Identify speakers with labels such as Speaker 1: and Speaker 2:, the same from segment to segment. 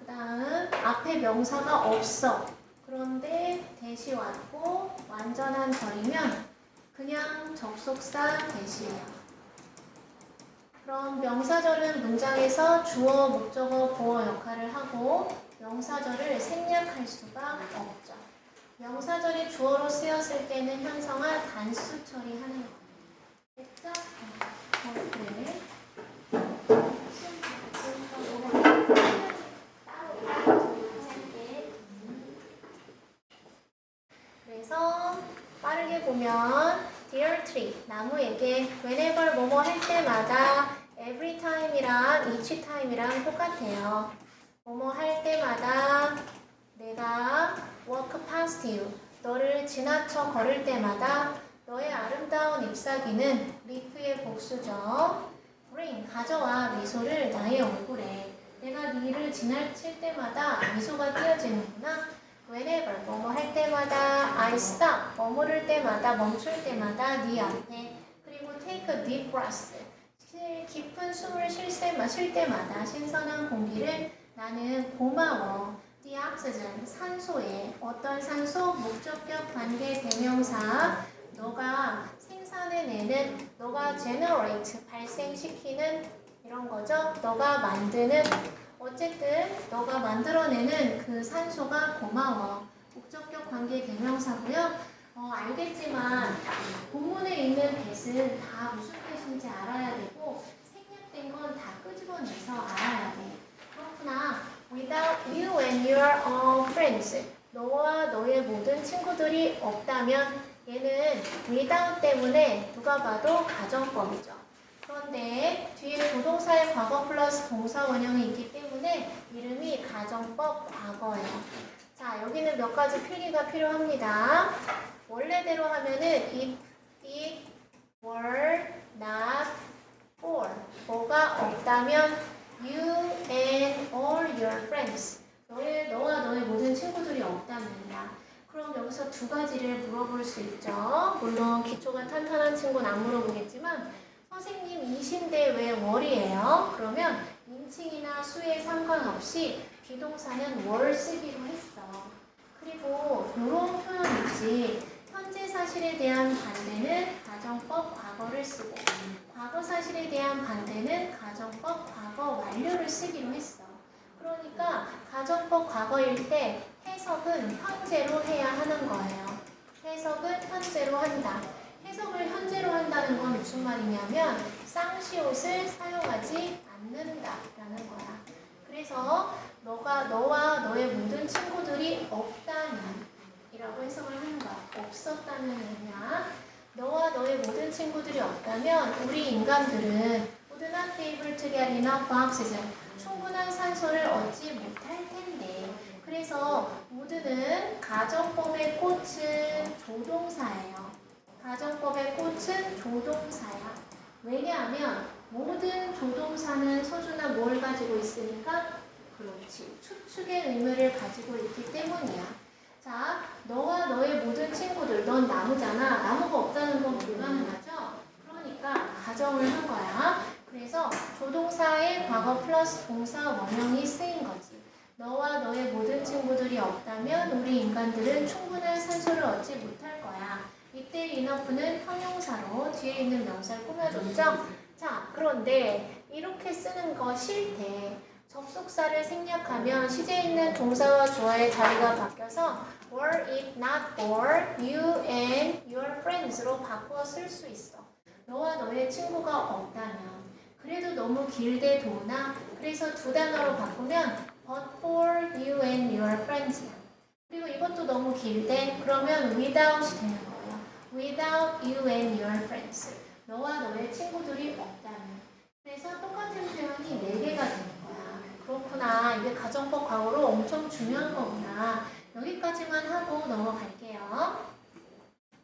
Speaker 1: 그 다음 앞에 명사가 없어. 그런데 대시 왔고 완전한 절이면 그냥 접속사 대시예요. 그럼 명사절은 문장에서 주어, 목적어, 보어 역할을 하고 명사절을 생략할 수가 없죠. 명사절이 주어로 쓰였을 때는 현성화 단수 처리하는 거예요. 됐죠? 그래. 그래서 빠르게 보면 Dear tree, 나무에게 whenever 뭐뭐 할 때마다 every time이랑 each time이랑 똑같아요. 뭐뭐 할 때마다 내가 walk past you, 너를 지나쳐 걸을 때마다 너의 아름다운 잎사귀는 leaf의 복수죠. bring, 가져와 미소를 나의 얼굴에. 내가 네를 지나칠 때마다 미소가 띄어지는구나. whenever, 뭐뭐 할 때마다 I stop, 머무를 때마다, 멈출 때마다 네 앞에. 그리고 take a deep breath, 깊은 숨을 쉴 때마다 신선한 공기를 나는 고마워. The oxygen, 산소에. 어떤 산소? 목적격 관계 대명사. 너가 생산해내는, 너가 generate, 발생시키는 이런 거죠. 너가 만드는, 어쨌든 너가 만들어내는 그 산소가 고마워. 목적격 관계 대명사고요. 알겠지만 본문에 있는 that은 다 무슨 뜻인지 알아야 되고 생략된 건 다 끄집어내서 알아야 돼. 그렇구나. Without you and your friends, 너와 너의 모든 친구들이 없다면 얘는 without 때문에 누가 봐도 가정법이죠. 그런데 뒤에 조동사의 과거 플러스 동사 원형이 있기 때문에 이름이 가정법 과거예요. 자, 여기는 몇 가지 필기가 필요합니다. 원래대로 하면은 if it were not for, 뭐가 없다면 you and all your friends, 너와 너의 모든 친구들이 없다면이야. 그럼 여기서 두 가지를 물어볼 수 있죠. 물론 기초가 탄탄한 친구는 안 물어보겠지만 선생님 인신데 왜 월이에요? 그러면 인칭이나 수에 상관없이 비동사는 월 쓰기로 했어. 그리고 이런 표현 있지. 현재 사실에 대한 반대는 가정법 과거를 쓰고 과거 사실에 대한 반대는 가정법 과거 완료를 쓰기로 했어. 그러니까 가정법 과거일 때 해석은 현재로 해야 하는 거예요. 해석은 현재로 한다. 해석을 현재로 한다는 건 무슨 말이냐면 쌍시옷을 사용하지 않는다라는 거야. 그래서 너와 너의 모든 친구들이 없다면 이라고 해석을 하는 거야. 없었다면 뭐냐? 너와 너의 모든 친구들이 없다면 우리 인간들은 would not be able to get enough oxygen, 충분한 산소를 얻지 못할 텐데. 그래서 would는 가정법의 꽃은 조동사예요. 가정법의 꽃은 조동사야. 왜냐하면 모든 조동사는 서준아 뭘 가지고 있으니까? 그렇지. 추측의 의미를 가지고 있기 때문이야. 자, 너와 너의 모든 친구들, 넌 나무잖아. 나무가 없다는 건 불가능하죠? 그러니까 가정을 한 거야. 그래서 조동사의 과거 플러스 동사 원형이 쓰인 거지. 너와 너의 모든 친구들이 없다면 우리 인간들은 충분한 산소를 얻지 못할 거야. 이때 enough는 형용사로 뒤에 있는 명사를 꾸며줬죠? 자, 그런데 이렇게 쓰는 거 싫대. 접속사를 생략하면 시제 있는 동사와 주어의 자리가 바뀌어서 were it not for you and your friends로 바꾸어 쓸 수 있어. 너와 너의 친구가 없다면. 그래도 너무 길대 도나. 그래서 두 단어로 바꾸면 but for you and your friends야. 그리고 이것도 너무 길대. 그러면 without이 되는 거예요. without you and your friends. 너와 너의 친구들이 없다면. 그래서 똑같은 표현이 4개가 되는 거야. 그렇구나. 이게 가정법 과거로 엄청 중요한 거구나. 여기까지만 하고 넘어갈게요.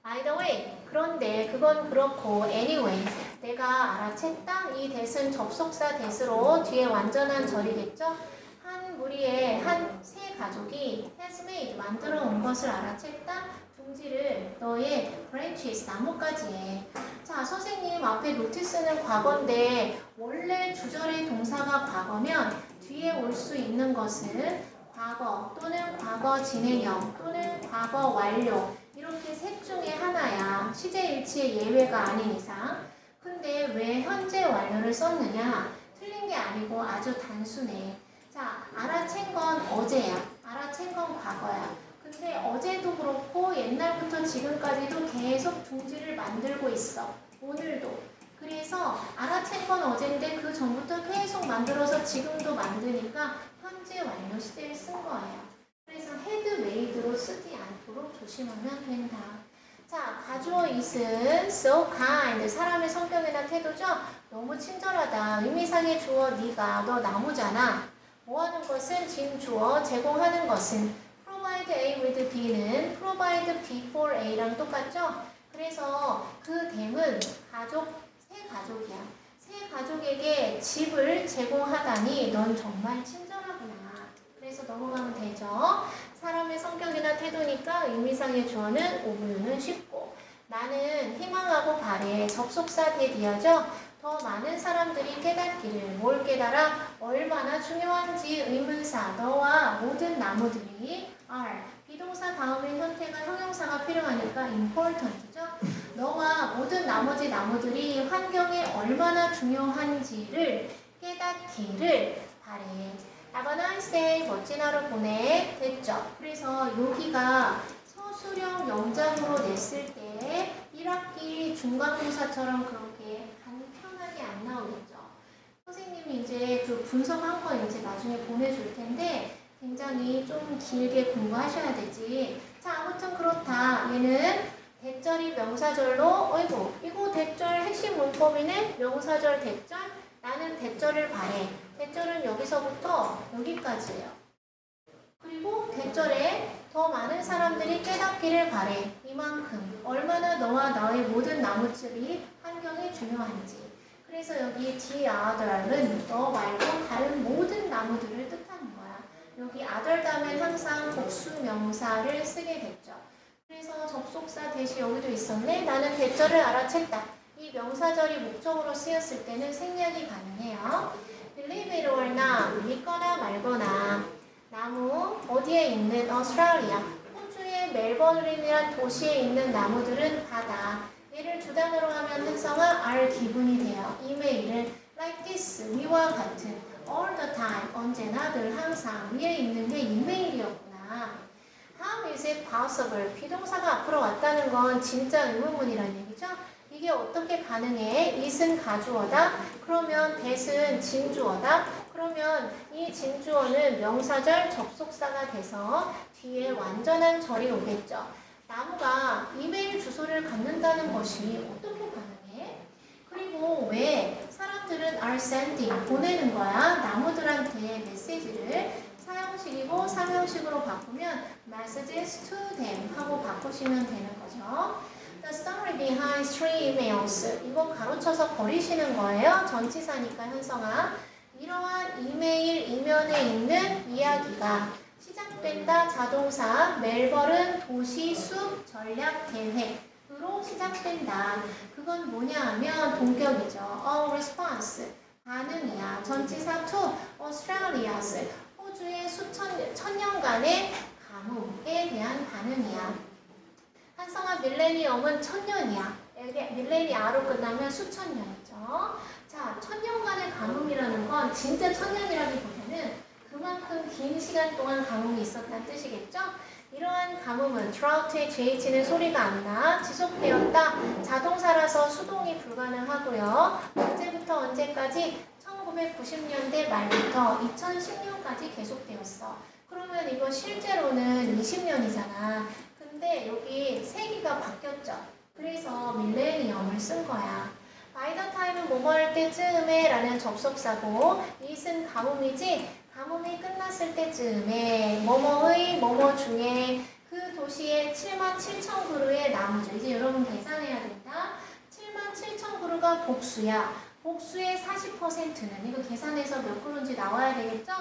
Speaker 1: By the way, 그런데 그건 그렇고 anyway, 내가 알아챘다. 이 that은 접속사 that으로 뒤에 완전한 절이겠죠? 한 무리의 한 세 가족이 has made, 만들어 온 것을 알아챘다. 둥지를 너의 branches, 나뭇가지에. 자, 선생님 앞에 노티스는 과거인데 원래 주절의 동사가 과거면 뒤에 올 수 있는 있는 것은 과거 또는 과거 진행형 또는 과거 완료 이렇게 셋 중에 하나야. 시제일치의 예외가 아닌 이상. 근데 왜 현재 완료를 썼느냐? 틀린 게 아니고 아주 단순해. 자, 알아챈 건 어제야. 알아챈 건 과거야. 근데 어제도 그렇고 옛날부터 지금까지도 계속 둥지를 만들고 있어. 오늘도. 그래서 알아챈 건 어제인데 그 전부터 계속 만들어서 지금도 만드니까 현재 완료 시제를 쓴 거예요. 그래서 had made로 쓰지 않도록 조심하면 된다. 자, 가주어 is은 so kind. 사람의 성격이나 태도죠? 너무 친절하다. 의미상의 주어 네가, 너 나무잖아. 뭐 하는 것은 진주어, 제공하는 것은 provide A with B는 provide B for A랑 똑같죠? 그래서 그 댐은 새 가족이야. 새 가족에게 집을 제공하다니 넌 정말 친절하구나. 그래서 넘어가면 되죠. 사람의 성격이나 태도니까 의미상의 주어는 오브유는 쉽고 나는 희망하고 바래. 접속사 대디어죠. 더 많은 사람들이 깨닫기를. 뭘 깨달아? 얼마나 중요한지. 의문사 너와 모든 나무들이 are. 비동사 다음에 현태가 형용사가 필요하니까 important죠. 너와 모든 나머지 나무들이 환경에 얼마나 중요한지를 깨닫기를 바래. Have a nice day. 멋진 하루 보내. 됐죠? 그래서 여기가 서술형 영작으로 냈을 때 1학기 중간고사처럼 그렇게 간편하게 안 나오겠죠. 선생님이 이제 그 분석한 거 이제 나중에 보내줄 텐데 굉장히 좀 길게 공부하셔야 되지. 자, 아무튼 그렇다. 얘는 대절이 명사절로, 어이구, 이거 대절 핵심 문법이네? 명사절 대절? 나는 대절을 바래. 대절은 여기서부터 여기까지예요. 그리고 대절에 더 많은 사람들이 깨닫기를 바래. 이만큼. 얼마나 너와 나의 모든 나무집이 환경이 중요한지. 그래서 여기 the other는 너 말고 다른 모든 나무들을 뜻하는 거야. 여기 other 다음에 항상 복수 명사를 쓰게 됐죠. 그래서 접속사 대시 여기도 있었네. 나는 대절을 알아챘다. 이 명사절이 목적으로 쓰였을 때는 생략이 가능해요. Believe it or not. 믿거나 말거나. 나무 어디에 있는 오스트레일리아. 호주의 멜버른이란 도시에 있는 나무들은 바다. 얘를 두 단어로 하면 한성아 are 기분이 돼요. 이메일을 like this. 위와 같은. all the time. 언제나 늘 항상. 위에 있는 게 이메일이었구나. How is it possible? 비동사가 앞으로 왔다는 건 진짜 의문문이라는 얘기죠? 이게 어떻게 가능해? it은 가주어다. 그러면 that은 진주어다. 그러면 이 진주어는 명사절 접속사가 돼서 뒤에 완전한 절이 오겠죠. 나무가 이메일 주소를 갖는다는 것이 어떻게 가능해? 그리고 왜 사람들은 are sending, 보내는 거야? 나무들한테 메시지를 사형식이고 상형식으로 바꾸면 messages to them 하고 바꾸시면 되는 거죠. The story behind three emails. 이거 가로쳐서 버리시는 거예요. 전치사니까 현성아. 이러한 이메일 이면에 있는 이야기가 시작된다. 자동사 멜버른 도시 숲 전략 계획으로 시작된다. 그건 뭐냐 하면 동격이죠. A response. 반응이야. 전치사 to Australia's. 호주의 천년간의 가뭄에 대한 반응이야. 한성아 밀레니엄은 천년이야. 밀레니아로 끝나면 수천 년이죠. 자, 천년간의 가뭄이라는 건 진짜 천년이라기보다는 그만큼 긴 시간 동안 가뭄이 있었다는 뜻이겠죠? 이러한 가뭄은 드라우트의 GH는 소리가 안 나. 지속되었다. 자동사라서 수동이 불가능하고요. 언제부터 언제까지? 1990년대 말부터 2010년까지 계속되었어. 그러면 이거 실제로는 20년이잖아. 근데 여기 세기가 바뀌었죠. 그래서 밀레니엄을 쓴 거야. By the time은 뭐뭐 할 때쯤에 라는 접속사고 it은 가뭄이지 가뭄이 끝났을 때쯤에 뭐뭐의 뭐뭐 중에 그 도시에 77,000그루의 나무죠. 이제 여러분 계산해야 된다. 77,000그루가 복수야. 복수의 40%는 이거 계산해서 몇 그루인지 나와야 되겠죠?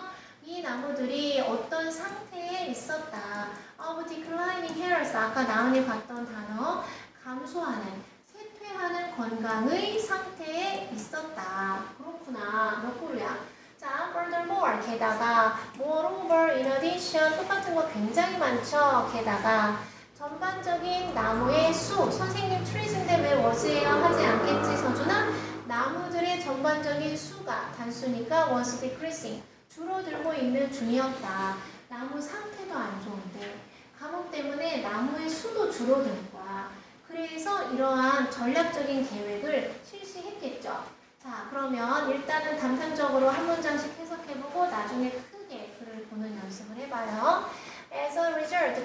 Speaker 1: 이 나무들이 어떤 상태에 있었다. of declining health. 아까 나은이 봤던 단어. 감소하는, 쇠퇴하는 건강의 상태에 있었다. 그렇구나. 몇 그루야? 자, 자, furthermore, 게다가, moreover, in addition, 똑같은 거 굉장히 많죠. 게다가, 전반적인 나무의 수, 선생님 trees인데 왜 was예요? 하지 않겠지, 서준아? 나무들의 전반적인 수가 단수니까 was decreasing, 줄어들고 있는 중이었다. 나무 상태도 안 좋은데 가뭄 때문에 나무의 수도 줄어드는 거야. 그래서 이러한 전략적인 계획을 실시했겠죠. 자, 그러면 일단은 단편적으로 한 문장씩 해석해보고 나중에 크게 글을 보는 연습을 해봐요. As a result,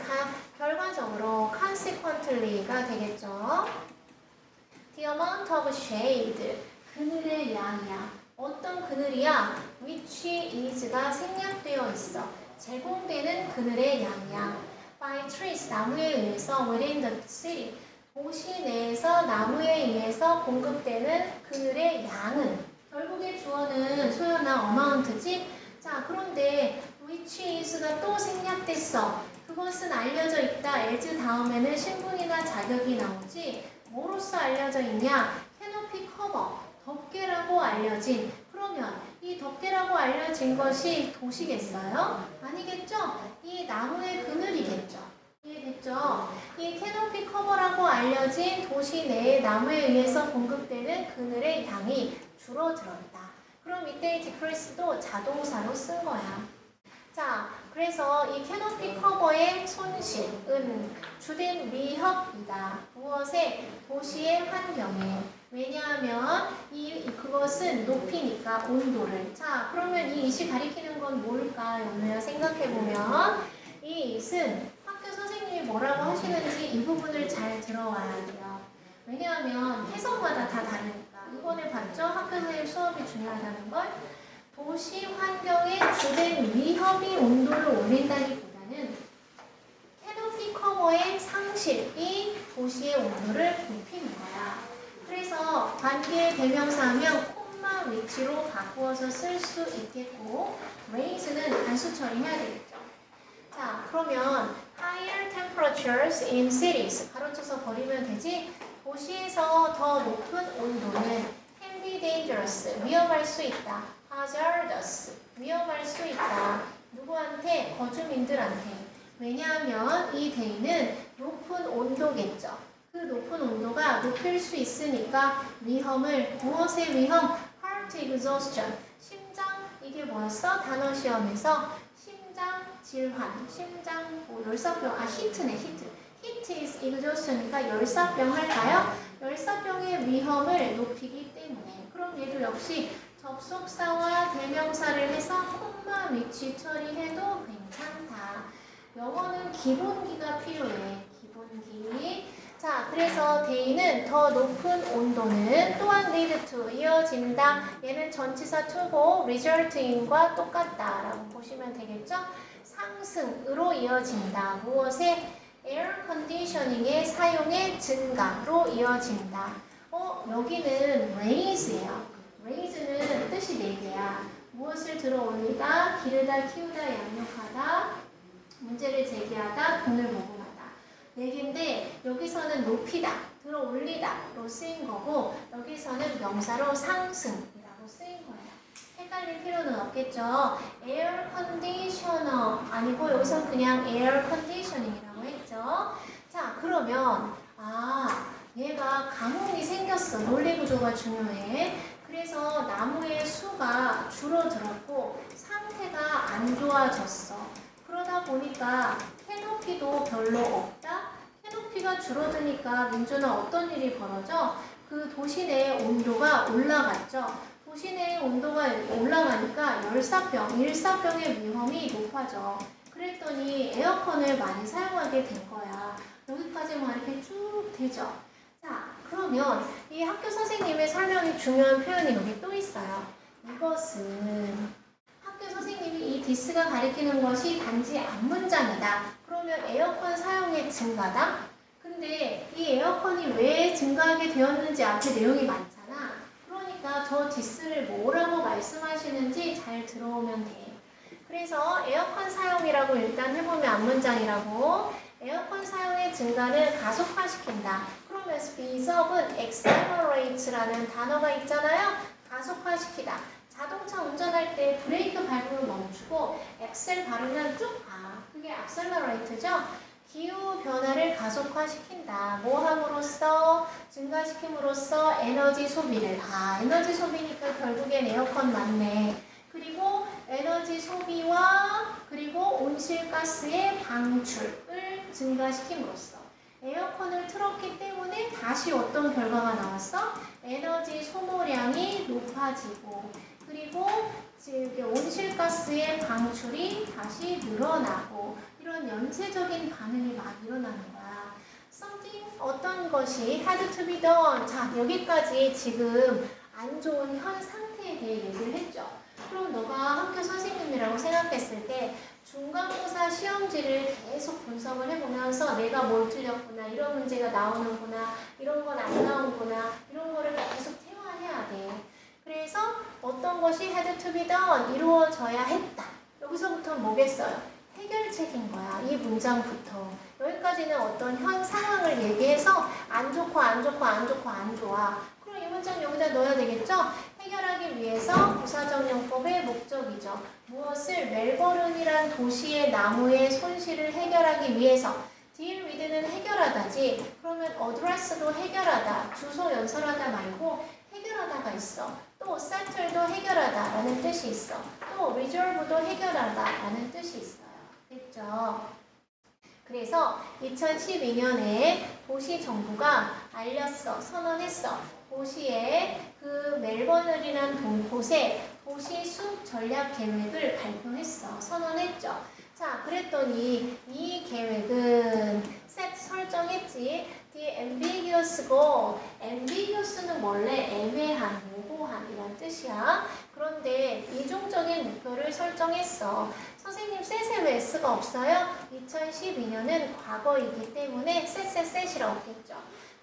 Speaker 1: 결과적으로 consequently가 되겠죠. The amount of shade, 그늘의 양이야. 어떤 그늘이야? Which is가 생략되어 있어. 제공되는 그늘의 양이야. By trees, 나무에 의해서 within the city, 도시 내에서 나무에 의해서 공급되는 그늘의 양은 결국에 주어는 소연아 amount지? 자, 그런데 which is가 또 생략됐어. 그것은 알려져 있다. as 다음에는 신분이나 자격이 나오지. 뭐로써 알려져 있냐? 캐노피 커버, 덮개라고 알려진. 그러면 이 덮개라고 알려진 것이 도시겠어요? 아니겠죠? 이 나무의 그늘이겠죠. 이해됐죠? 이 캐노피 커버라고 알려진 도시 내에 나무에 의해서 공급되는 그늘의 양이 줄어들었다. 그럼 이때 decrease도 자동사로 쓴 거야. 자, 그래서 이 캐노피 커버의 손실은 주된 위협이다. 무엇에? 도시의 환경에. 왜냐하면 그것은 높이니까 온도를. 자, 그러면 이 it이 가리키는 건 뭘까요? 연우야 생각해보면 이 it은 학교 선생님이 뭐라고 하시는지 이 부분을 잘 들어와야 돼요. 왜냐하면 해석마다 다 다르니까. 이번에 봤죠? 학교 선생님 수업이 중요하다는 걸. 도시 환경의 주된 위협이 온도를 올린다기보다는 캐노피 커버의 상실이 도시의 온도를 높이는 거야. 그래서 관계 대명사하면 콤마 위치로 바꾸어서 쓸 수 있겠고 raise는 단수 처리해야 되겠죠. 자, 그러면 higher temperatures in cities 가로쳐서 버리면 되지. 도시에서 더 높은 온도는 can be dangerous 위험할 수 있다. hazardous 위험할 수 있다. 누구한테? 거주민들한테. 왜냐하면 이 데이는 높은 온도겠죠. 그 높은 온도가 높일 수 있으니까 위험을, 무엇의 위험? heart exhaustion, 심장, 이게 뭐였어? 단어 시험에서 심장 질환, 심장 열사병, 히트네, 히트. heat is exhaustion이니까 열사병 할까요? 열사병의 위험을 높이기 때문에. 그럼 얘도 역시 접속사와 대명사를 해서 콤마 위치 처리해도 괜찮다. 영어는 기본기가 필요해. 기본기. 자, 그래서 day는 더 높은 온도는 또한 lead to 이어진다. 얘는 전치사 to고 result in과 똑같다 라고 보시면 되겠죠? 상승으로 이어진다. 무엇에? 에어 컨디셔닝의 사용의 증가로 이어진다. 여기는 raise예요. raise는 뜻이 4개야. 무엇을 들어 올리다, 기르다, 키우다, 양육하다, 문제를 제기하다, 돈을 모금하다. 4개인데 여기서는 높이다, 들어 올리다로 쓰인 거고 여기서는 명사로 상승이라고 쓰인 거예요. 헷갈릴 필요는 없겠죠. 에어 컨디셔너 아니고 여기서는 그냥 에어 컨디셔닝이라고 했죠. 자, 그러면 얘가 가뭄이 생겼어. 논리 구조가 중요해. 그래서 나무의 수가 줄어들었고 상태가 안 좋아졌어. 그러다 보니까 캐노피도 별로 없다. 캐노피가 줄어드니까 민준아 어떤 일이 벌어져? 그 도시 내의 온도가 올라갔죠. 도시 내의 온도가 올라가니까 열사병, 일사병의 위험이 높아져. 그랬더니 에어컨을 많이 사용하게 된 거야. 여기까지만 이렇게 쭉 되죠. 자, 그러면 이 학교 선생님의 설명이 중요한 표현이 여기 또 있어요. 이것은 학교 선생님이 이 디스가 가리키는 것이 단지 앞문장이다. 그러면 에어컨 사용의 증가다? 근데 이 에어컨이 왜 증가하게 되었는지 앞에 내용이 많잖아. 그러니까 저 디스를 뭐라고 말씀하시는지 잘 들어오면 돼. 그래서 에어컨 사용이라고 일단 해보면 앞문장이라고 에어컨 사용의 증가는 가속화시킨다. 그러면 speedup은 accelerate라는 단어가 있잖아요. 가속화시키다. 자동차 운전할 때 브레이크 밟으면 멈추고 엑셀 밟으면 쭉 가. 그게 액셀러레이트죠. 기후 변화를 가속화시킨다. 뭐 함으로써? 증가시킴으로써 에너지 소비를. 에너지 소비니까 결국엔 에어컨 맞네. 그리고 에너지 소비와 그리고 온실가스의 방출을 증가시킴으로써 에어컨을 틀었기 때문에 다시 어떤 결과가 나왔어? 에너지 소모량이 높아지고 그리고 온실가스의 방출이 다시 늘어나고 이런 연쇄적인 반응이 막 일어나는 거야. Something 어떤 것이 had to be done. 자, 여기까지 지금 안 좋은 현 상태에 대해 얘기를 했죠. 그럼 너가 학교 선생님이라고 생각했을 때 중간고사 시험지를 계속 분석을 해보면서 내가 뭘 틀렸구나, 이런 문제가 나오는구나, 이런 건 안 나오구나, 이런 거를 계속 태화해야 돼. 그래서 어떤 것이 had to be done, 이루어져야 했다. 여기서부터 뭐겠어요? 해결책인 거야. 이 문장부터. 여기까지는 어떤 현 상황을 얘기해서 안 좋고 안 좋고 안 좋고 안 좋아. 그럼 이 문장 여기다 넣어야 되겠죠? 해결하기 위해서 부사적 용법의 목적이죠. 무엇을? 멜버른이란 도시의 나무의 손실을 해결하기 위해서. deal with는 해결하다지. 그러면 address도 해결하다. 주소 연설하다 말고 해결하다가 있어. 또 settle도 해결하다라는 뜻이 있어. 또 resolve도 해결하다라는 뜻이 있어요. 됐죠? 그래서 2012년에 도시 정부가 알렸어. 선언했어. 도시에 그 멜버른이라는 곳에 도시 숲 전략 계획을 발표했어. 선언했죠. 자, 그랬더니 이 계획은 설정했지. The ambiguous goal. ambiguous는 원래 애매한, 모호한이란 뜻이야. 그런데 이중적인 목표를 설정했어. 선생님, 셋에 왜 S가 없어요? 2012년은 과거이기 때문에 셋이라고 했죠.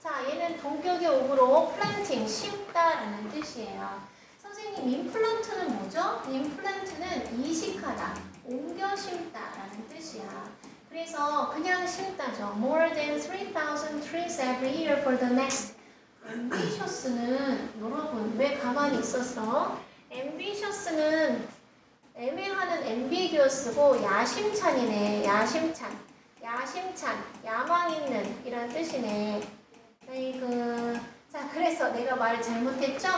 Speaker 1: 자, 얘는 동격의 오브로 플랜팅, 심다라는 뜻이에요. 선생님, 임플란트는 뭐죠? 임플란트는 이식하다, 옮겨 심다라는 뜻이야. 그래서 그냥 심다죠. More than 3,000 trees every year for the next. ambitious는 여러분 왜 가만히 있었어? ambitious는 애매하는 ambiguous고 야심찬이네. 야심찬, 야망 있는 이런 뜻이네. 아이고. 자, 그래서 내가 말을 잘못했죠?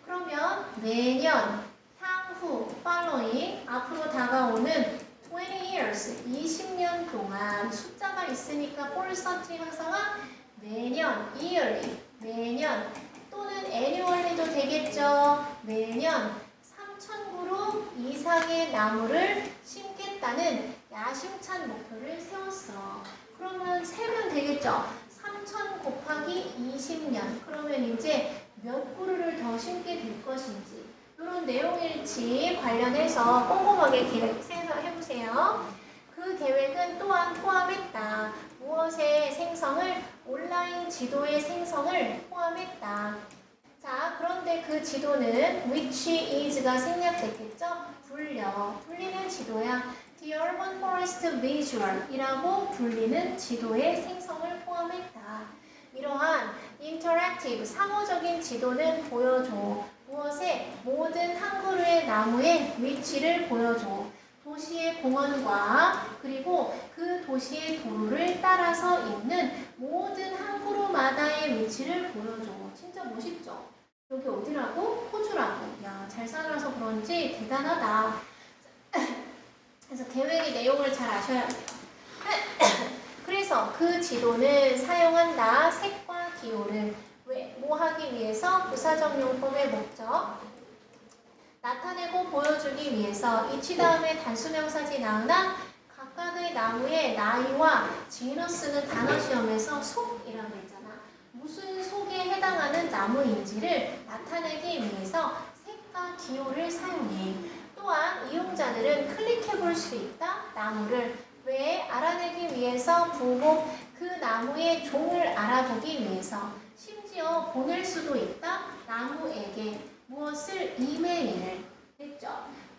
Speaker 1: 그러면 내년, 향후, following, 앞으로 다가오는 20 years, 20년 동안 숫자가 있으니까 for such 형상은 매년, yearly, 매년 또는 annually도 되겠죠. 매년 3,000그루 이상의 나무를 심겠다는 야심찬 목표를 세웠어. 그러면 세면 되겠죠. 3,000 곱하기 20년. 그러면 이제 몇 그루를 더 심게 될 것인지 이런 내용일지 관련해서 꼼꼼하게 계획 생성해보세요. 그 계획은 또한 포함했다. 무엇의 생성을? 온라인 지도의 생성을 포함했다. 자, 그런데 그 지도는 which is가 생략됐겠죠? 불리는 지도야. The Urban Forest Visual 이라고 불리는 지도의 생성을 포함했다. 이러한 인터랙티브, 상호적인 지도는 보여줘. 무엇에? 모든 한 그루의 나무의 위치를 보여줘. 도시의 공원과 그리고 그 도시의 도로를 따라서 있는 모든 한 그루마다의 위치를 보여줘. 진짜 멋있죠? 여기 어디라고? 호주라고. 야, 잘 살아서 그런지 대단하다. 그래서 계획의 내용을 잘 아셔야 돼요. 그래서 그 지도는 사용한다. 색과 기호를. 왜? 뭐 하기 위해서? 부사적 용법의 목적. 나타내고 보여주기 위해서. 이치 다음에 단수명사지 나으나 각각의 나무의 나이와 지너스는 단어 시험에서 속이라고 했잖아. 무슨 속에 해당하는 나무인지를 나타내기 위해서 색과 기호를 사용해. 또한 이용자들은 클릭해 볼 수 있다. 나무를. 왜? 알아내기 위해서. 부호 그 나무의 종을 알아보기 위해서. 심지어 보낼 수도 있다. 나무에게. 무엇을? 이메일을. 됐죠?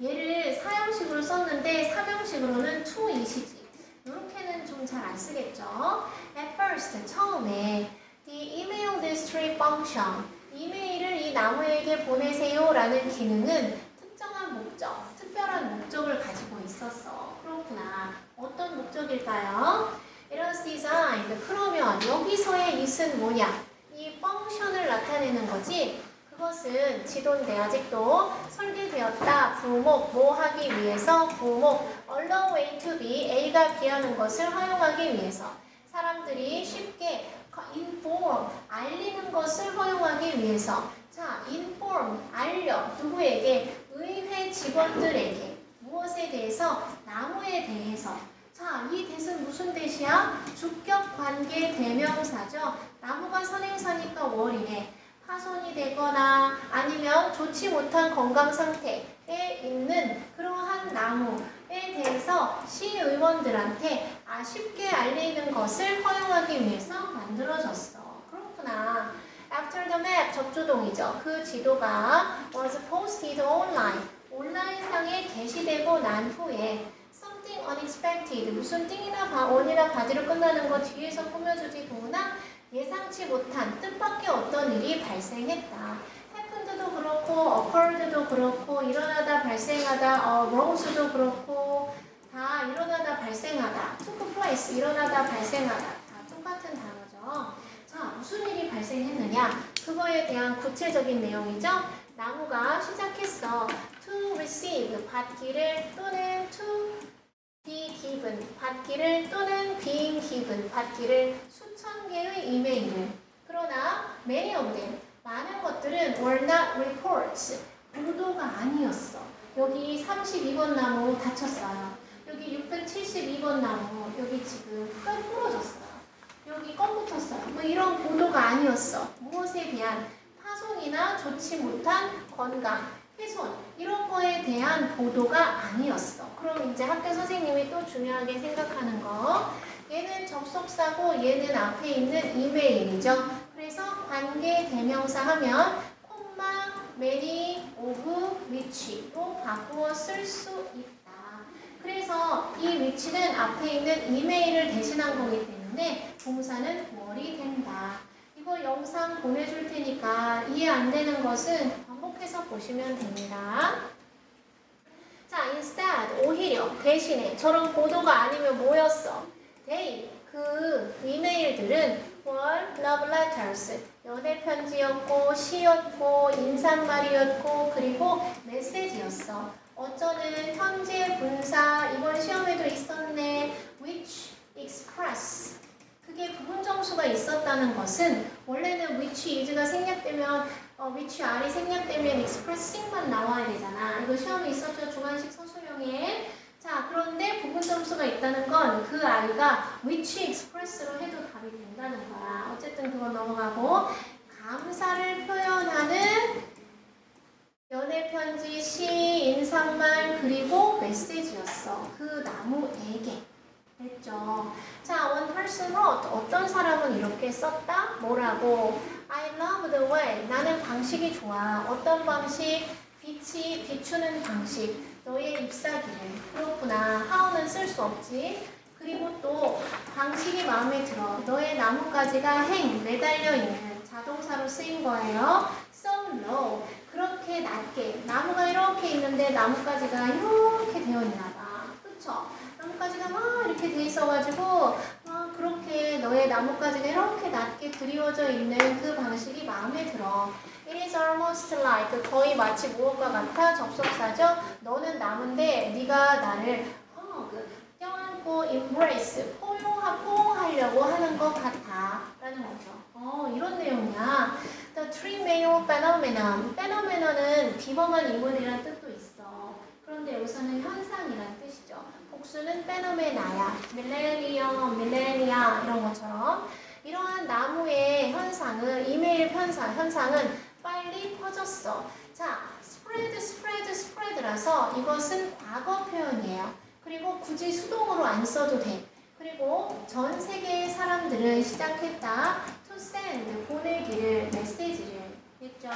Speaker 1: 얘를 사형식으로 썼는데 사명식으로는 to 이시지. 이렇게는 좀 잘 안 쓰겠죠? At first, 처음에 the email distribute function. 이메일을 이 나무에게 보내세요 라는 기능은 특별한 목적을 가지고 있었어. 그렇구나. 어떤 목적일까요? It was designed. 그러면 여기서의 it은 뭐냐? 이 펑션을 나타내는 거지. 그것은 지도인데 아직도 설계되었다. 부목, 뭐 하기 위해서? 부목, allow A to B, A가 B하는 것을 허용하기 위해서. 사람들이 쉽게 inform, 알리는 것을 허용하기 위해서. 자, inform, 알려. 누구에게? 의회 직원들에게. 무엇에 대해서? 나무에 대해서. 자, 이 대은 무슨 대시야? 주격 관계 대명사죠. 나무가 선행사니까 월이네. 파손이 되거나 아니면 좋지 못한 건강 상태에 있는 그러한 나무에 대해서 시의원들한테 쉽게 알리는 것을 허용하기 위해서 만들어졌어. 그렇구나. After the map, 접두동이죠. 그 지도가 was posted online, 온라인상에 게시되고 난 후에 something unexpected, 무슨 띵이나 on이나 바디로 끝나는 거 뒤에서 꾸며주지 도나 예상치 못한 뜻밖의 어떤 일이 발생했다. happened도 그렇고 occurred도 그렇고 일어나다 발생하다 arose도 그렇고 다 일어나다 발생하다 took place 일어나다 발생하다 다 똑같은 단어죠. 자, 무슨 일이 발생했느냐? 그거에 대한 구체적인 내용이죠. 나무가 시작했어. to receive 받기를 또는 to be given 받기를 또는 being given 받기를 수천 개의 이메일을. 그러나 many of them 많은 것들은 were not reports 보도가 아니었어. 여기 32번 나무 다쳤어요. 여기 672번 나무 여기 지금 끝 부러졌어요. 여기 껌 붙었어요. 뭐 이런 보도가 아니었어. 무엇에 대한? 파손이나 좋지 못한 건강, 훼손 이런 거에 대한 보도가 아니었어. 그럼 이제 학교 선생님이 또 중요하게 생각하는 거, 얘는 접속사고 얘는 앞에 있는 이메일이죠. 그래서 관계 대명사 하면 콤마, many, of, which로 바꾸어 쓸 수 있다. 그래서 이 which는 앞에 있는 이메일을 대신한 거기 때문에 동사는 were이 된다. 이거 영상 보내줄 테니까 이해 안 되는 것은 반복해서 보시면 됩니다. 자, instead, 오히려, 대신에 저런 보도가 아니면 뭐였어? they, 그 이메일들은 were love letters, 연애 편지였고, 시였고, 인사말이었고, 그리고 메시지였어. 어쩌는 현재 분사, 이번 시험에도 있었네. which express. 그게 부분 정수가 있었다는 것은 원래는 which is가 생략되면 which are이 생략되면 expressing만 나와야 되잖아. 이거 시험에 있었죠. 주관식 서술형에. 자, 그런데 부분 점수가 있다는 건 그 are가 which express로 해도 답이 된다는 거야. 어쨌든 그건 넘어가고 감사를 표현하는 연애편지, 시, 인사말 그리고 메시지였어. 그 나무에게. 됐죠. 자, one person wrote. 어떤 사람은 이렇게 썼다? 뭐라고? I love the way. 나는 방식이 좋아. 어떤 방식? 빛이 비추는 방식. 너의 잎사귀를. 그렇구나. how는 쓸 수 없지. 그리고 또 방식이 마음에 들어. 너의 나뭇가지가 매달려 있는 자동사로 쓰인 거예요. So low. 그렇게 낮게. 나무가 이렇게 있는데 나뭇가지가 이렇게 되어 있나 봐. 그쵸? 나뭇가지가 막 이렇게 돼 있어가지고 그렇게 너의 나뭇가지가 이렇게 낮게 그리워져 있는 그 방식이 마음에 들어. It is almost like 거의 마치 무엇과 같아? 접속사죠. 너는 나무인데 네가 나를 껴안고 embrace 포용하려고 하는 것 같아 라는 거죠. 이런 내용이야. The three main phenomenon. phenomenon은 비범한 인물이라는 뜻도 있어. 그런데 여기서는 현상이라는 뜻이죠. 복수는 phenomena야. 밀레니아 이런 것처럼 이러한 나무의 현상은 이메일 현상은 빨리 퍼졌어. 자, spread라서 이것은 과거 표현이에요. 그리고 굳이 수동으로 안 써도 돼. 그리고 전 세계의 사람들은 시작했다. to send, 보내기를, 메시지를. 됐죠?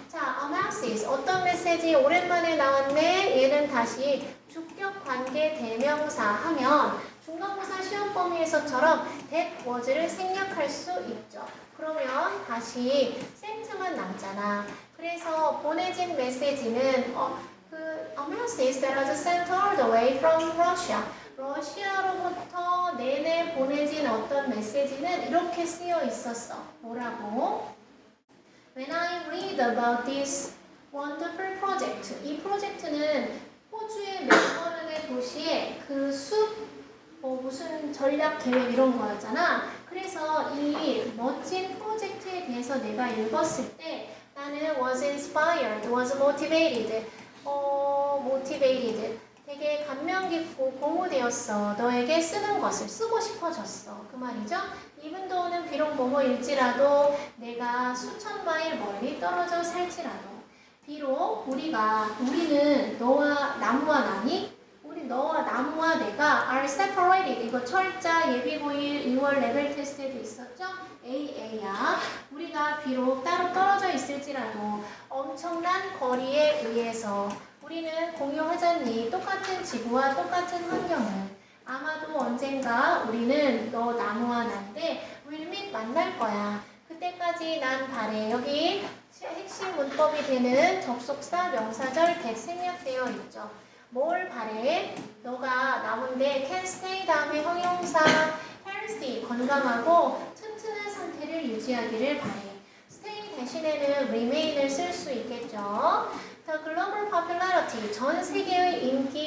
Speaker 1: 자, a message, 어떤 메시지? 오랜만에 나왔네. 얘는 다시 주격 관계 대명사 하면 중간고사 시험 범위에서처럼 that was를 생략할 수 있죠. 그러면 다시 sent만 남잖아. 그래서 보내진 메시지는 a message that was sent all the way from Russia. 러시아로부터 내내 보내진 어떤 메시지는 이렇게 쓰여 있었어. 뭐라고? When I read about this wonderful project. 이 프로젝트는 호주의 멜버른의 도시에 그 무슨 전략 계획 이런 거였잖아. 그래서 이 멋진 프로젝트에 대해서 내가 읽었을 때 나는 was inspired, was motivated, motivated. 되게 감명 깊고 고무되었어. 너에게 쓰는 것을 쓰고 싶어졌어. 그 말이죠. even though는 비록 뭐뭐일지라도 내가 수천 마일 멀리 떨어져 살지라도 비록 우리는 너와 나무와 나니 너와 나무와 내가 are separated. 이거 철자 예비고일 2월 레벨 테스트에도 있었죠? AA야. 우리가 비록 따로 떨어져 있을지라도 엄청난 거리에 의해서 우리는 공유하잖니. 똑같은 지구와 똑같은 환경을. 아마도 언젠가 우리는 너 나무와 난데 we'll meet 만날 거야. 그때까지 난 바래. 여기 핵심 문법이 되는 접속사, 명사절, get 생략되어 있죠. 뭘 바래? 너가 나무인데 can stay 다음에 형용사 healthy, 건강하고 튼튼한 상태를 유지하기를 바래. stay 대신에는 remain을 쓸 수 있겠죠. The global popularity, 전 세계의 인기,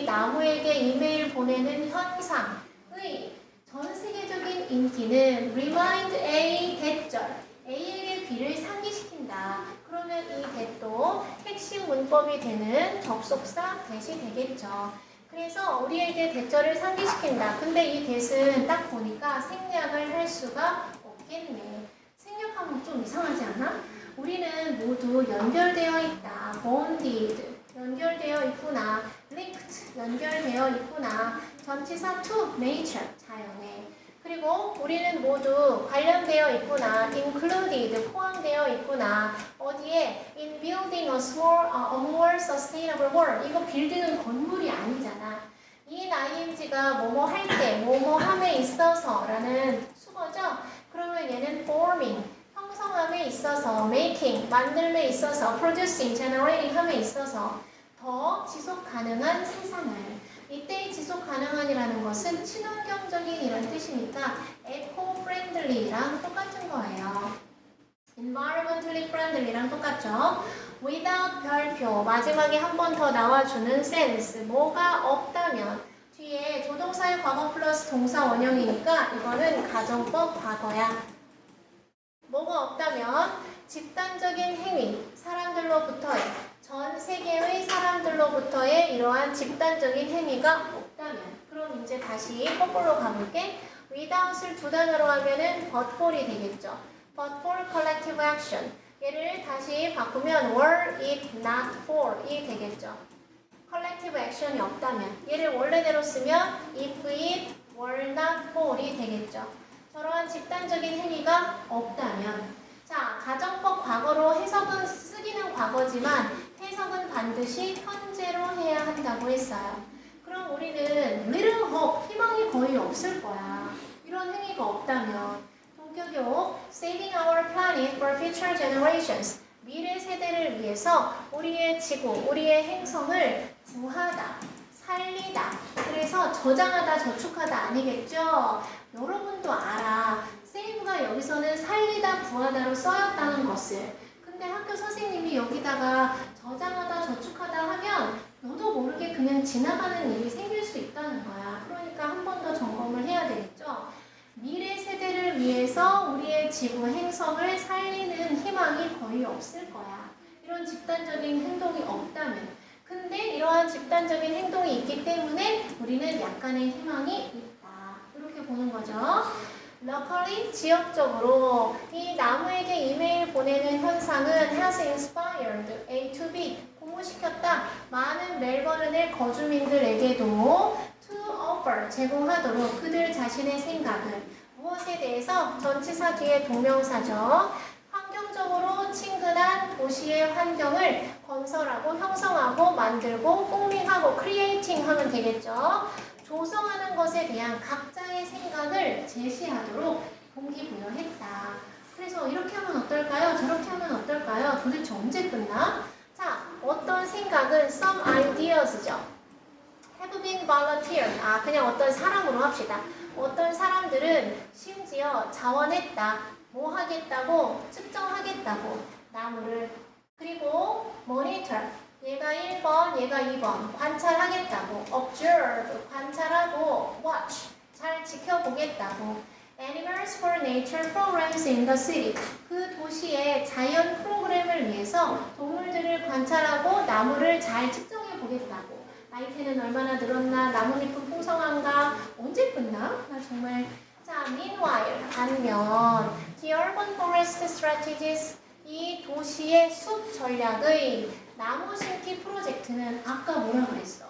Speaker 1: 이 나무에게 이메일 보내는 현상의 전 세계적인 인기는 remind A 대절, A에게 B를 상기시킨다. 그러면 이 that도 핵심 문법이 되는 접속사 that이 되겠죠. 그래서 우리에게 대절을 상기시킨다. 근데 이 that은 딱 보니까 생략을 할 수가 없겠네. 생략하면 좀 이상하지 않아? 우리는 모두 연결되어 있다. bonded, 연결되어 있구나. linked, 연결되어 있구나. 전치사 to nature, 자연에. 그리고 우리는 모두 관련되어 있구나. included, 포함되어 있구나. 어디에? in building a more sustainable world. 이거 빌딩은 건물이 아니잖아. 이 ing가 뭐뭐 할 때, 뭐뭐 함에 있어서 라는 수거죠. 그러면 얘는 forming, 형성함에 있어서, making, 만들m에 있어서, producing, generating 함에 있어서 더 지속 가능한 세상을. 이때의 지속 가능한이라는 것은 친환경적인 이런 뜻이니까 eco-friendly랑 똑같은 거예요. environmentally friendly랑 똑같죠. without 별표, 마지막에 한 번 더 나와주는 sense, 뭐가 없다면 뒤에 조동사의 과거 플러스 동사 원형이니까 이거는 가정법 과거야. 뭐가 없다면 집단적인 행위, 사람들로부터의 전 세계의 사람들로부터의 이러한 집단적인 행위가 없다면 그럼 이제 다시 거꾸로 가볼게. without을 두 단어로 하면은 but for이 되겠죠. but for collective action. 얘를 다시 바꾸면 were it not for이 되겠죠. collective action이 없다면 얘를 원래대로 쓰면 if it were not for이 되겠죠. 저러한 집단적인 행위가 없다면 자, 가정법 과거로 해석은 쓰기는 과거지만 해석은 반드시 현재로 해야 한다고 했어요. 그럼 우리는 little hope, 희망이 거의 없을 거야. 이런 행위가 없다면 동격용 saving our planet for future generations, 미래 세대를 위해서 우리의 지구, 우리의 행성을 구하다, 살리다. 그래서 저장하다, 저축하다 아니겠죠? 여러분도 알아. save가 여기서는 살리다, 구하다로 써였다는 것을. 근데 학교 선생님이 여기다가 저장하다, 저축하다 하면 너도 모르게 그냥 지나가는 일이 생길 수 있다는 거야. 그러니까 한 번 더 점검을 해야 되겠죠? 미래 세대를 위해서 우리의 지구 행성을 살리는 희망이 거의 없을 거야. 이런 집단적인 행동이 없다면. 근데 이러한 집단적인 행동이 있기 때문에 우리는 약간의 희망이 있다. 이렇게 보는 거죠. locally, 지역적으로 이 나무에게 이메일 보내는 현상은 has inspired A to B, 고무시켰다. 많은 멜버른의 거주민들에게도 to offer, 제공하도록 그들 자신의 생각을 무엇에 대해서 전치사 뒤에 동명사죠. 환경적으로 친근한 도시의 환경을 건설하고 형성하고 만들고 꿈밍하고 creating 하면 되겠죠. 조성하는 것에 대한 각자의 생각을 제시하도록 동기부여했다. 그래서 이렇게 하면 어떨까요? 저렇게 하면 어떨까요? 도대체 언제 끝나? 자, 어떤 생각은 some ideas죠. have been volunteered. 그냥 어떤 사람으로 합시다. 어떤 사람들은 심지어 자원했다. 뭐 하겠다고? 측정하겠다고. 나무를. 그리고 monitor. 얘가 1번, 얘가 2번. 관찰하겠다고. observe. 관찰하고 watch. 잘 지켜보겠다고. Animals for Nature Programs in the City. 그 도시의 자연 프로그램을 위해서 동물들을 관찰하고 나무를 잘 측정해 보겠다고. 나이테는 얼마나 늘었나? 나뭇잎은 풍성한가? 언제 끝나? 나 정말. 자, meanwhile, 반면 the urban forest strategies, 이 도시의 숲 전략의 나무 심기 프로젝트는 아까 뭐라 그랬어?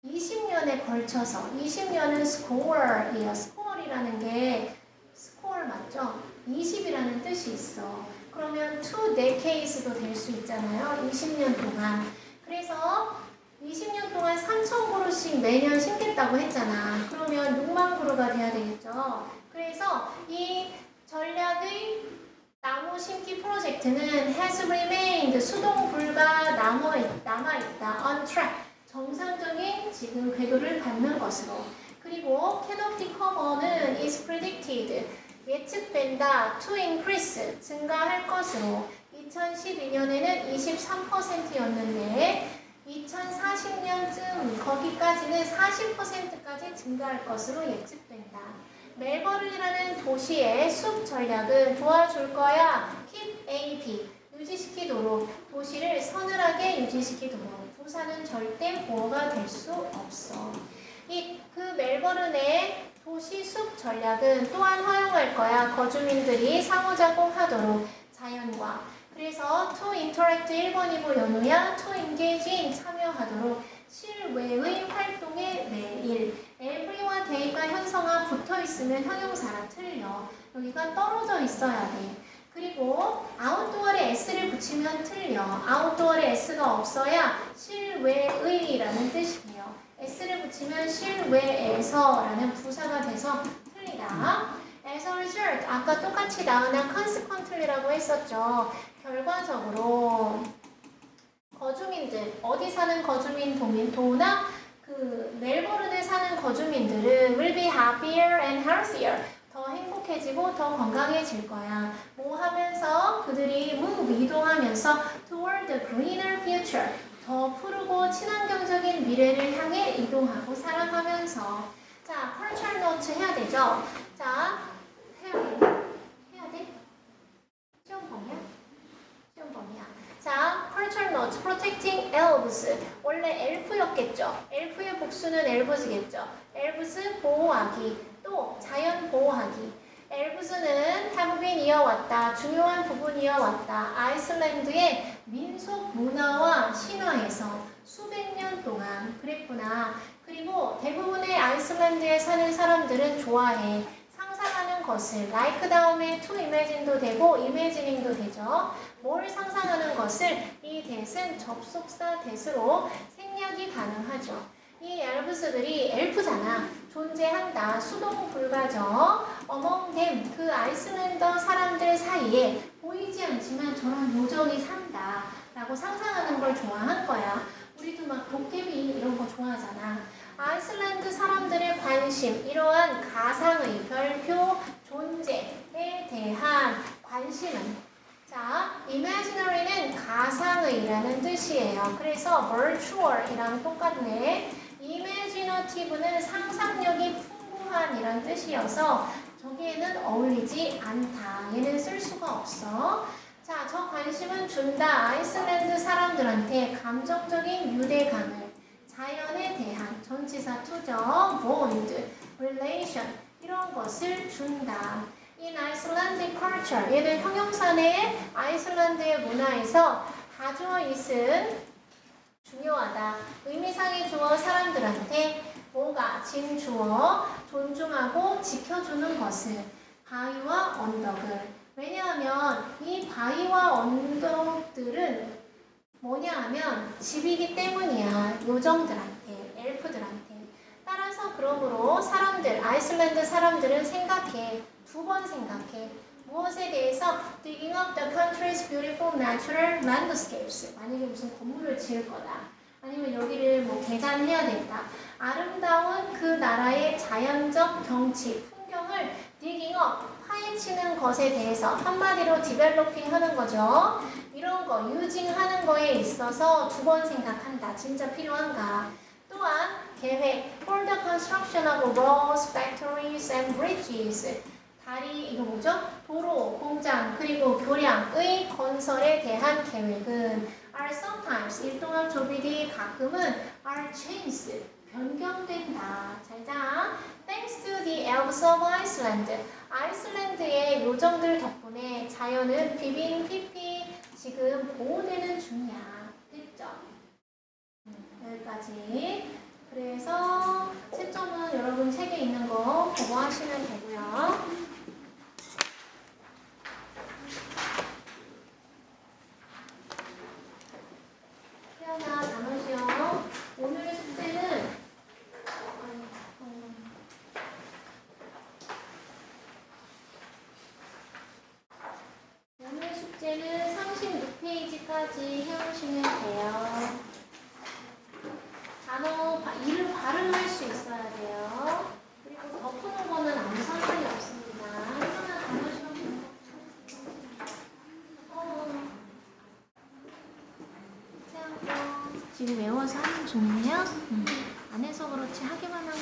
Speaker 1: 20년에 걸쳐서, 20년은 score이에요. score이라는 게 score 맞죠? 20이라는 뜻이 있어. 그러면 2decades도 될 수 있잖아요. 20년 동안. 그래서 20년 동안 3,000그루씩 매년 심겠다고 했잖아. 그러면 6만 그루가 돼야 되겠죠. 그래서 이 전략의 나무 심기 프로젝트는 has remained, 수동 불가 남아있다. on track, 정상적인 지금 궤도를 밟는 것으로. 그리고 canopy cover는 is predicted, 예측된다. to increase, 증가할 것으로. 2012년에는 23%였는데 2040년쯤 거기까지는 40%까지 증가할 것으로 예측된다. 멜버른이라는 도시의 숲 전략은 도와줄 거야. keep AP, 유지시키도록. 도시를 서늘하게 유지시키도록. 부산은 절대 보호가 될 수 없어. 그 멜버른의 도시 숲 전략은 또한 허용할 거야. 거주민들이 상호작용하도록 자연과. 그래서 to interact 1번, 2부 연우야. to engage in, 참여하도록. 실외의 활동에 매일. every와 day가 현성화 붙어있으면 형용사라 틀려. 여기가 떨어져 있어야 돼. 그리고 outdoor에 s를 붙이면 틀려. outdoor에 s가 없어야 실외의라는 뜻이에요. s를 붙이면 실외에서라는 부사가 돼서 틀리다. As a result, 아까 똑같이 나오는 consequently라고 했었죠. 결과적으로 거주민들, 어디 사는 거주민 도나 그 멜버른에 사는 거주민들은 will be happier and healthier, 더 행복해지고 더 건강해질 거야. 뭐 하면서? 그들이 move, 이동하면서 toward the greener future, 더 푸르고 친환경적인 미래를 향해 이동하고 살아가면서. 자, cultural note 해야 되죠? 자, 해야 돼? 시험 범위야? 시험 범위야. 자, cultural note, protecting elves. 원래 엘프였겠죠? 엘프의 복수는 elves겠죠? elves, 보호하기. 또 자연 보호하기. elves는 have been 이어왔다. 중요한 부분 이어왔다. 아이슬란드의 민속 문화와 신화에서 수백 년 동안 그랬구나. 그리고 대부분의 아이슬란드에 사는 사람들은 좋아해. 상상하는 것을 like 다음에 to imagine도 되고 imagining도 되죠. 뭘 상상하는 것을 이 that은 접속사 that으로 생략이 가능하죠. 이 엘브스들이 엘프잖아. 존재한다. 수동 불가죠. among them, 그 아이슬란드 사람들 사이에 보이지 않지만 저런 요정이 산다 라고 상상하는 걸 좋아한 거야. 우리도 막 도깨비 이런 거 좋아하잖아. 아이슬란드 사람들의 관심, 이러한 가상의 별표 존재에 대한 관심은, 자, imaginary는 가상의라는 뜻이에요. 그래서 virtual이랑 똑같네. imaginative는 상상력이 풍부한 이란 뜻이어서 저기에는 어울리지 않다. 얘는 쓸 수가 없어. 자, 저 관심은 준다. 아이슬란드 사람들한테 감정적인 유대감을, 자연에 대한 전치사 투죠. bond, relation 이런 것을 준다. In Icelandic culture, 얘는 형용사네. 아이슬란드의 문화에서 가주어 있은 중요하다. 의미상의 주어 사람들한테 뭐가 진주어 존중하고 지켜주는 것을. 바위와 언덕을. 왜냐하면 이 바위와 언덕들은 뭐냐 하면 집이기 때문이야. 요정들한테, 엘프들한테. 따라서 그러므로 사람들, 아이슬란드 사람들은 생각해. 두 번 생각해. 무엇에 대해서? Digging up the country's beautiful natural landscapes. 만약에 무슨 건물을 지을 거다. 아니면 여기를 뭐 개간해야 된다. 아름다운 그 나라의 자연적 경치, 풍경을 digging up, 파헤치는 것에 대해서 한마디로 developing 하는 거죠. 이런 거, using 하는 거에 있어서 두 번 생각한다. 진짜 필요한가? 또한 계획, for the construction of roads, factories, and bridges. 다리, 이거 뭐죠? 도로, 공장, 그리고 교량의 건설에 대한 계획은 are sometimes, 일동학 조비디 가끔은 are changed, 변경된다. 잘 자. Thanks to the elves of Iceland. 아이슬란드의 요정들 덕분에 자연은 비빙 피피 지금 보호되는 중이야. 됐죠? 여기까지. 그래서 채점은 여러분 책에 있는 거 보고 하시면 되고요. 태연아, 단어시험. 오늘의 숙제는 오늘 숙제는 36페이지까지 해오시면 돼요. 단어 이를 발음할 수 있어야 돼요. 그리고 덮어놓은 거는 아무 상관이 없습니다. 하나 단어 시험 지금 외워서 하는 중이에요? 안 해서 그렇지 하기만 하면